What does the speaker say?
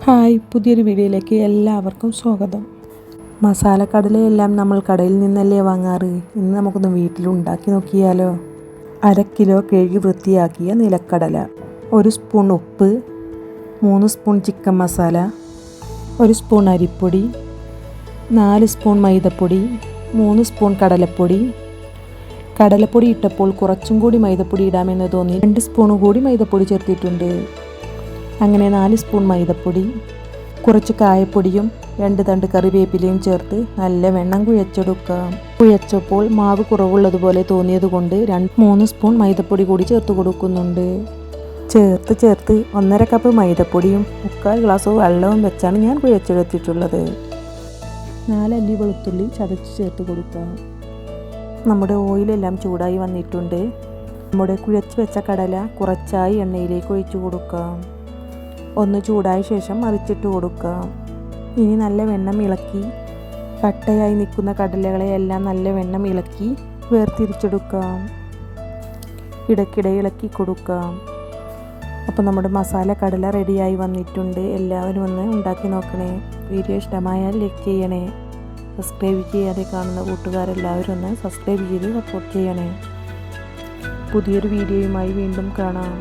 Hi, പുതിയൊരു വീഡിയോയിലേക്ക് എല്ലാവർക്കും സ്വാഗതം. മസാലക്കടലയെല്ലാം നമ്മൾ കടയിൽ നിന്നല്ലേ വാങ്ങാറ്. ഇന്ന് നമുക്കൊന്ന് വീട്ടിലുണ്ടാക്കി നോക്കിയാലോ. 1/2 കിലോ കഴുകി വൃത്തിയാക്കിയ നിലക്കടല, 1 സ്പൂൺ ഉപ്പ്, 3 സ്പൂൺ ചിക്കൻ മസാല, 1 സ്പൂൺ അരിപ്പൊടി, 4 സ്പൂൺ മൈദപ്പൊടി, 3 സ്പൂൺ കടലപ്പൊടി. കടലപ്പൊടി ഇട്ടപ്പോൾ കുറച്ചും കൂടി മൈദപ്പൊടി ഇടാമെന്ന് തോന്നി 2 സ്പൂൺ കൂടി മൈദപ്പൊടി ചേർത്തിട്ടുണ്ട്. അങ്ങനെ 4 സ്പൂൺ മൈദപ്പൊടി, കുറച്ച് കായപ്പൊടിയും 2 തണ്ട് കറിവേപ്പിലയും ചേർത്ത് നല്ല വെണ്ണം കുഴച്ചെടുക്കാം. കുഴച്ചപ്പോൾ മാവ് കുറവുള്ളതുപോലെ തോന്നിയതുകൊണ്ട് 3 സ്പൂൺ മൈദപ്പൊടി കൂടി ചേർത്ത് കൊടുക്കുന്നുണ്ട്. ചേർത്ത് 1.5 കപ്പ് മൈദപ്പൊടിയും 3/4 ഗ്ലാസ് വെള്ളവും വെച്ചാണ് ഞാൻ കുഴച്ചെടുത്തിട്ടുള്ളത്. 4 അല്ലി വെളുത്തുള്ളി ചതച്ച് ചേർത്ത് കൊടുക്കാം. നമ്മുടെ ഓയിലെല്ലാം ചൂടായി വന്നിട്ടുണ്ട്. നമ്മുടെ കുഴച്ച് വെച്ച കടല കുറച്ചായി എണ്ണയിലേക്ക് ഒഴിച്ചു കൊടുക്കാം. ഒന്ന് ചൂടായ ശേഷം മറിച്ചിട്ട് കൊടുക്കാം. ഇനി നല്ല വെണ്ണം ഇളക്കി കട്ടയായി നിൽക്കുന്ന കടലകളെയെല്ലാം നല്ല വെണ്ണം ഇളക്കി വേർതിരിച്ചെടുക്കാം. ഇടയ്ക്കിടെ ഇളക്കി കൊടുക്കാം. അപ്പോൾ നമ്മുടെ മസാല കടല റെഡിയായി വന്നിട്ടുണ്ട്. എല്ലാവരും ഒന്ന് ഉണ്ടാക്കി നോക്കണേ. വീഡിയോ ഇഷ്ടമായാൽ ലൈക്ക് ചെയ്യണേ. സബ്സ്ക്രൈബ് ചെയ്യാതെ കാണുന്ന കൂട്ടുകാരെല്ലാവരും ഒന്ന് സബ്സ്ക്രൈബ് ചെയ്ത് സപ്പോർട്ട് ചെയ്യണേ. പുതിയൊരു വീഡിയോയുമായി വീണ്ടും കാണാം.